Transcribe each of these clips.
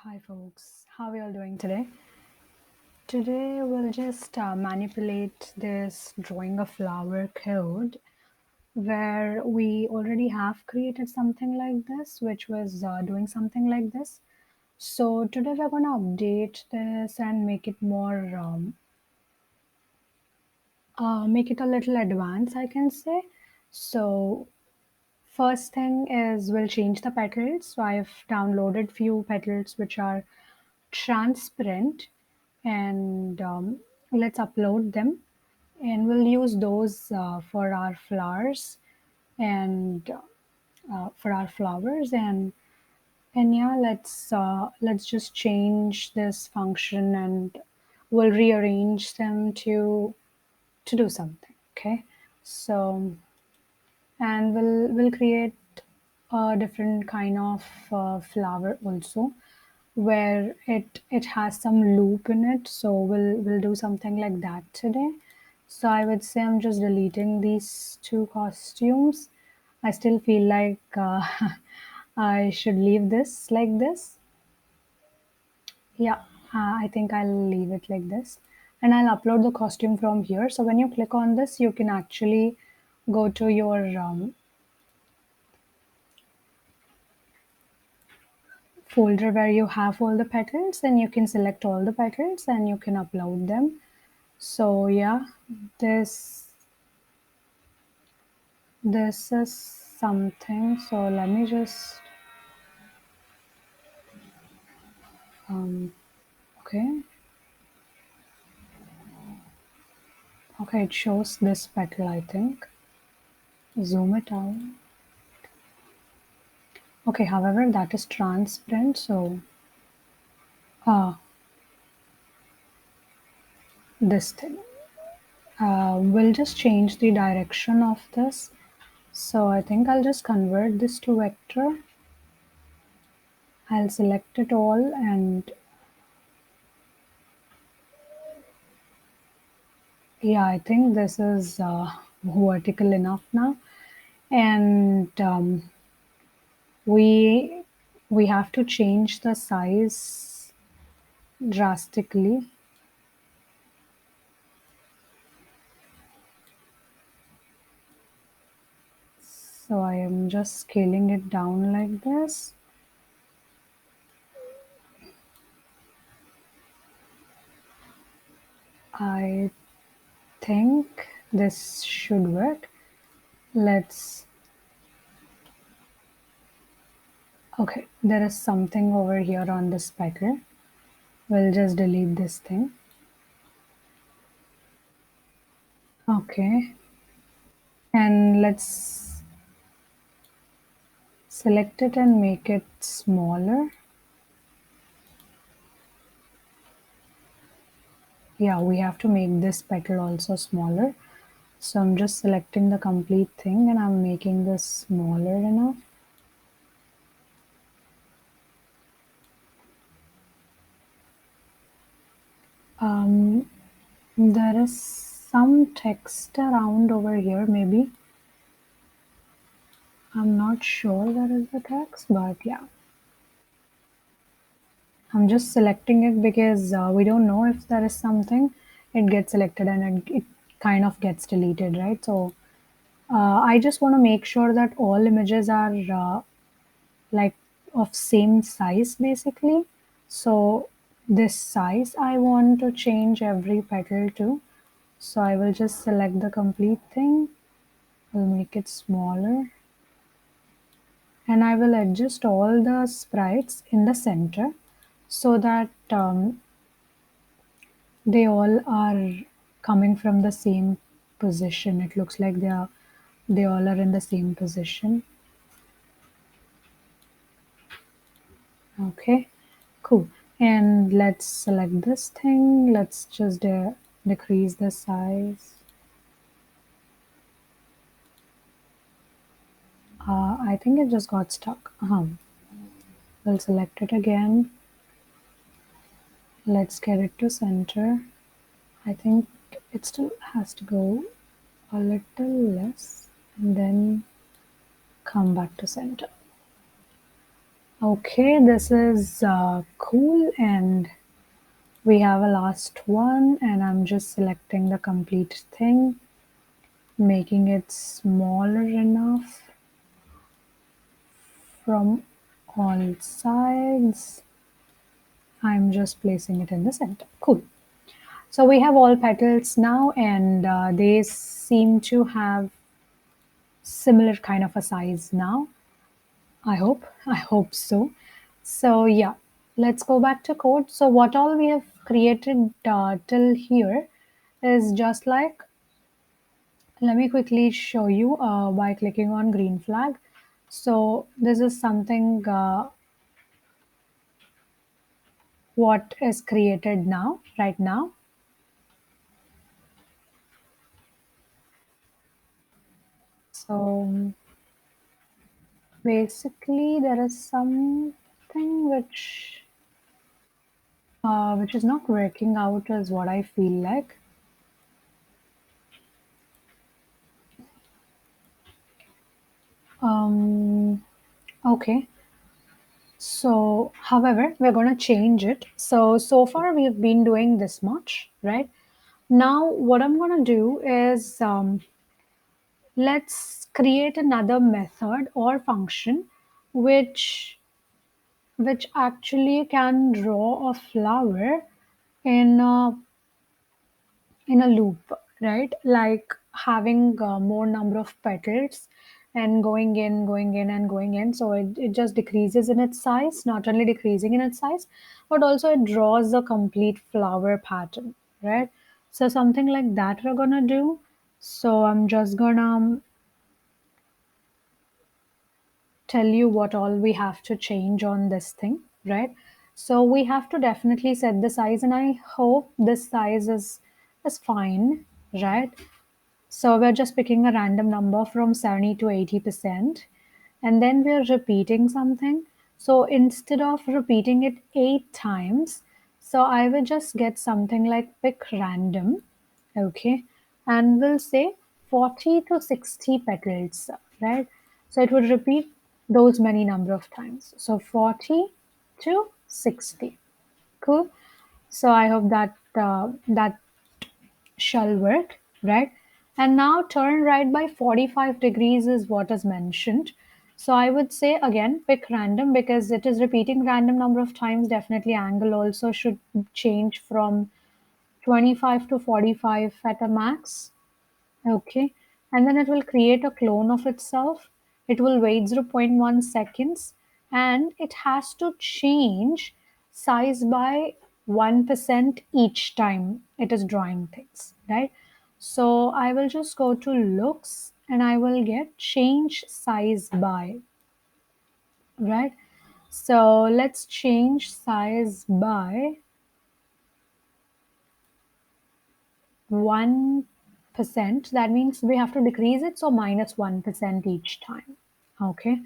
Hi folks, how are you all doing today? Today we'll just manipulate this drawing a flower code where we already have created something like this, which was doing something like this. So today we're going to update this and make it more, make it a little advanced, I can say. So first thing is we'll change the petals. So I've downloaded few petals which are transparent and let's upload them and we'll use those for our flowers and for our flowers and yeah, let's just change this function and we'll rearrange them to do something. Okay, so and we'll create a different kind of flower also where it has some loop in it, so we'll do something like that today. So I would say I'm just deleting these two costumes. I still feel like I should leave this like this. Yeah, I think I'll leave it like this and I'll upload the costume from here. So when you click on this you can actually go to your folder where you have all the petals and you can select all the petals and you can upload them. So yeah, this this is something. So let me just um okay. Okay, it shows this petal, I think. Zoom it out. Okay, however, that is transparent, so this thing. We'll just change the direction of this. So I think I'll just convert this to vector. I'll select it all and yeah, I think this is vertical enough now. And we we have to change the size drastically. So I am just scaling it down like this. I think this should work. Let's Okay, there is something over here on this petal. We'll just delete this thing. Okay, and let's select it and make it smaller. Yeah, we have to make this petal also smaller. So I'm just selecting the complete thing and I'm making this smaller enough. Um, there is some text around over here, maybe. I'm not sure that is the text, but yeah. I'm just selecting it because we don't know if there is something. It gets selected and it kind of gets deleted, right? So I just want to make sure that all images are like of same size basically. So this size I want to change every petal to. So I will just select the complete thing. I'll make it smaller and I will adjust all the sprites in the center so that they all are coming from the same position. It looks like they all are in the same position. Okay, cool. And let's select this thing. Let's just decrease the size. I think it just got stuck. We'll select it again. Let's get it to center. I think it still has to go a little less and then come back to center. Okay, this is cool, and we have a last one, and I'm just selecting the complete thing, making it smaller enough from all sides. I'm just placing it in the center. Cool. So we have all petals now, and they seem to have similar kind of a size now. I hope. I hope so. So yeah, let's go back to code. So what all we have created till here is just like, let me quickly show you by clicking on green flag. So this is something what is created now, right now. So basically there is something which is not working out is what I feel like. Um, okay. So, however, we're going to change it. So far we've been doing this much, right? Now, what I'm going to do is let's create another method or function which actually can draw a flower in a loop, right? Like having more number of petals and going in and going in. So it just decreases in its size, not only decreasing in its size, but also it draws a complete flower pattern, right? So something like that we're gonna do. So I'm just gonna tell you what all we have to change on this thing, right? So we have to definitely set the size, and I hope this size is fine, right? So we're just picking a random number from 70 to 80%, and then we're repeating something. So instead of repeating it 8 times, so I will just get something like pick random, okay, and we'll say 40 to 60 petals, right? So it would repeat those many number of times. So 40 to 60. Cool. So I hope that that shall work, right? And now turn right by 45 degrees is what is mentioned. So I would say again, pick random because it is repeating random number of times. Definitely angle also should change from 25 to 45 at a max. Okay. And then it will create a clone of itself. It will wait 0.1 seconds and it has to change size by 1% each time it is drawing things, right? So I will just go to looks and I will get change size by, right? So let's change size by 1%. That means we have to decrease it, so minus 1% each time. Okay,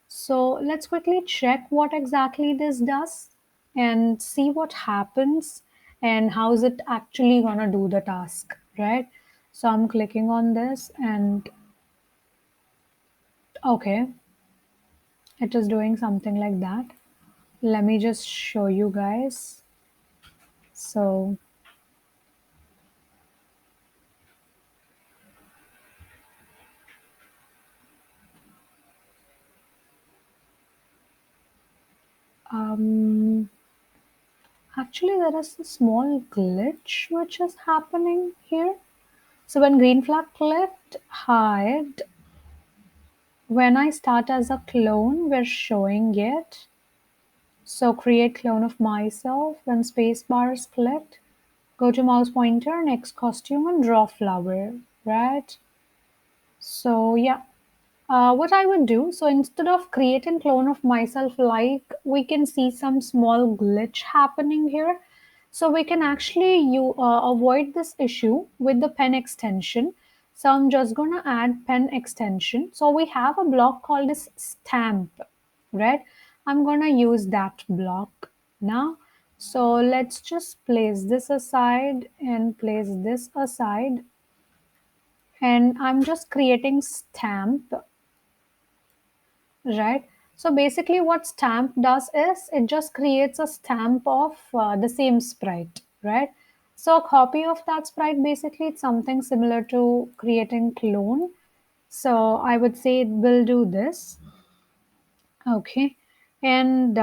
so let's quickly check what exactly this does and see what happens and how is it actually gonna do the task, right? So I'm clicking on this and okay, it is doing something like that. Let me just show you guys. So um, actually there is a small glitch which is happening here. So when green flag clicked hide, when I start as a clone, we're showing it. So create clone of myself. When space bar is clicked, go to mouse pointer, next costume, and draw flower. Right. So yeah, what I would do, so instead of creating clone of myself, like we can see some small glitch happening here. So we can actually avoid this issue with the pen extension. So I'm just gonna add pen extension. So we have a block called as stamp, right? I'm gonna use that block now. So let's just place this aside and place this aside. And I'm just creating stamp, right? So basically what stamp does is it just creates a stamp of the same sprite, right? So a copy of that sprite, basically it's something similar to creating clone. So I would say it will do this. Okay. And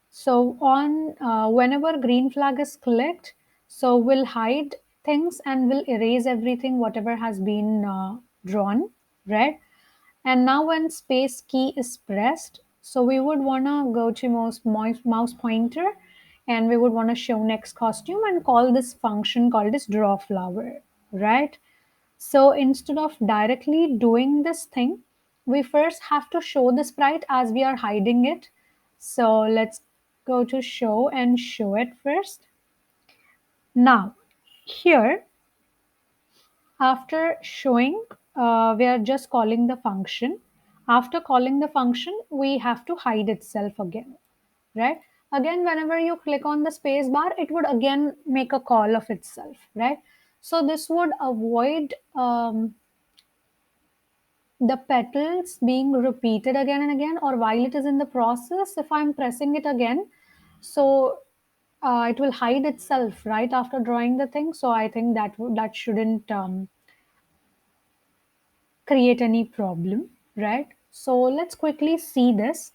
so on whenever green flag is clicked, so we'll hide things and we'll erase everything whatever has been drawn, right? And now when space key is pressed, so we would want to go to mouse pointer, and we would want to show next costume and call this function called as draw flower, right? So instead of directly doing this thing, we first have to show the sprite as we are hiding it. So let's go to show and show it first. Now, here, after showing, we are just calling the function. After calling the function, we have to hide itself again, right? Again, whenever you click on the space bar, it would again make a call of itself, right? So this would avoid the petals being repeated again and again, or while it is in the process, if I'm pressing it again, so it will hide itself right after drawing the thing. So I think that shouldn't create any problem, right? So let's quickly see this.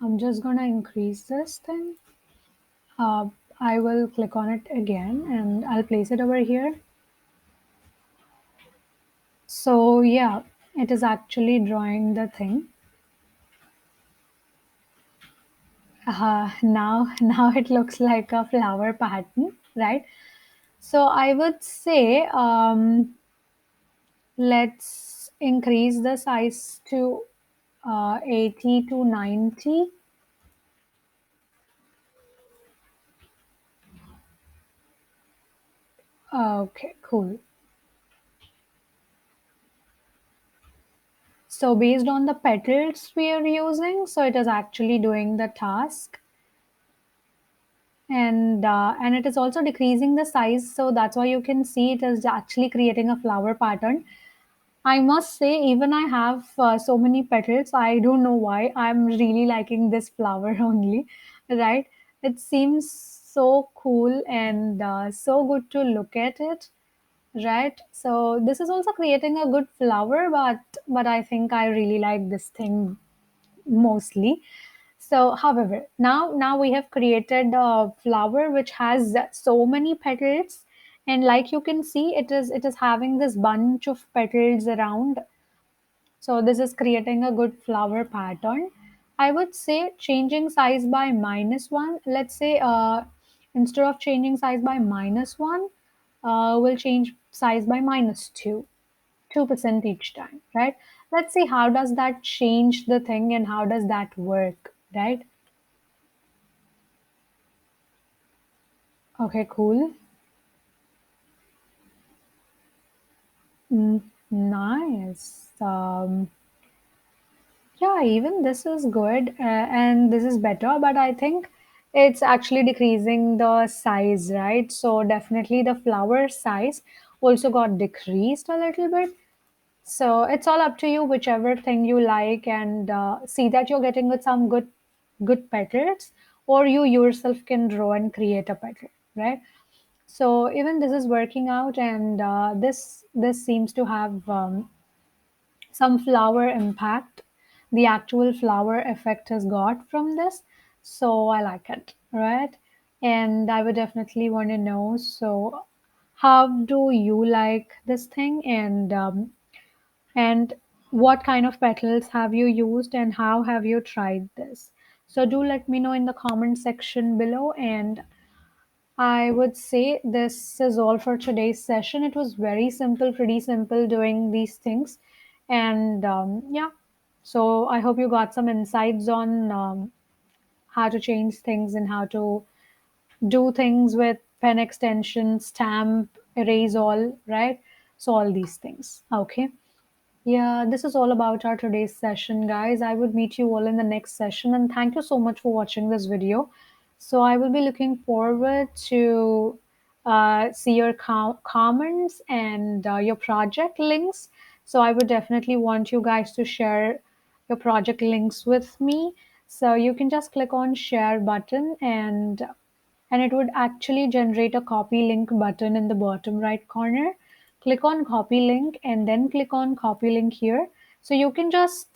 I'm just gonna increase this thing. uh, I will click on it again and I'll place it over here. So yeah, it is actually drawing the thing. Now it looks like a flower pattern, right? So I would say let's increase the size to 80 to 90. Okay, cool. So based on the petals we are using, so it is actually doing the task, and it is also decreasing the size. So that's why you can see it is actually creating a flower pattern. I must say, even I have so many petals. I don't know why. I'm really liking this flower only, right? It seems so cool and so good to look at it, right? So this is also creating a good flower, but I think I really like this thing mostly. So, however, now we have created a flower which has so many petals, and like you can see, it is having this bunch of petals around. So this is creating a good flower pattern. I would say changing size by -1. Let's say instead of changing size by -1, we'll change size by -2. 2% each time, right? Let's see how does that change the thing and how does that work, right? Okay, cool. Mm, nice. Yeah, even this is good and this is better, but I think it's actually decreasing the size, right? So definitely the flower size also got decreased a little bit. So it's all up to you, whichever thing you like, and see that you're getting with some good petals, or you yourself can draw and create a petal, right? So even this is working out, and this seems to have some flower impact. The actual flower effect has got from this, so I like it, right? And I would definitely want to know. So, how do you like this thing, and what kind of petals have you used, and how have you tried this? So do let me know in the comment section below. And I would say this is all for today's session. It was very simple, pretty simple doing these things. And yeah, so I hope you got some insights on how to change things and how to do things with pen extension, stamp, erase all, right? So, all these things. Okay. Yeah, this is all about our today's session, guys. I would meet you all in the next session, and thank you so much for watching this video. So, I will be looking forward to see your comments and your project links. So I would definitely want you guys to share your project links with me. So you can just click on share button, and it would actually generate a copy link button in the bottom right corner. Click on copy link and then click on copy link here. So you can just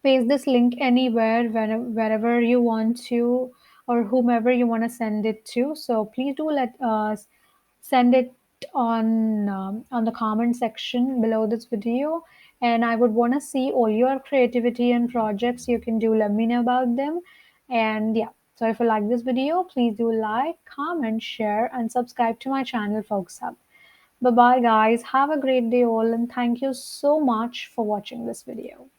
paste this link anywhere, wherever you want to, or whomever you want to send it to. So please do let us send it on the comment section below this video. And I would want to see all your creativity and projects you can do. Let me know about them. And yeah, so if you like this video, please do like, comment, share, and subscribe to my channel, Folks Hub. Bye bye, guys. Have a great day, all, and thank you so much for watching this video.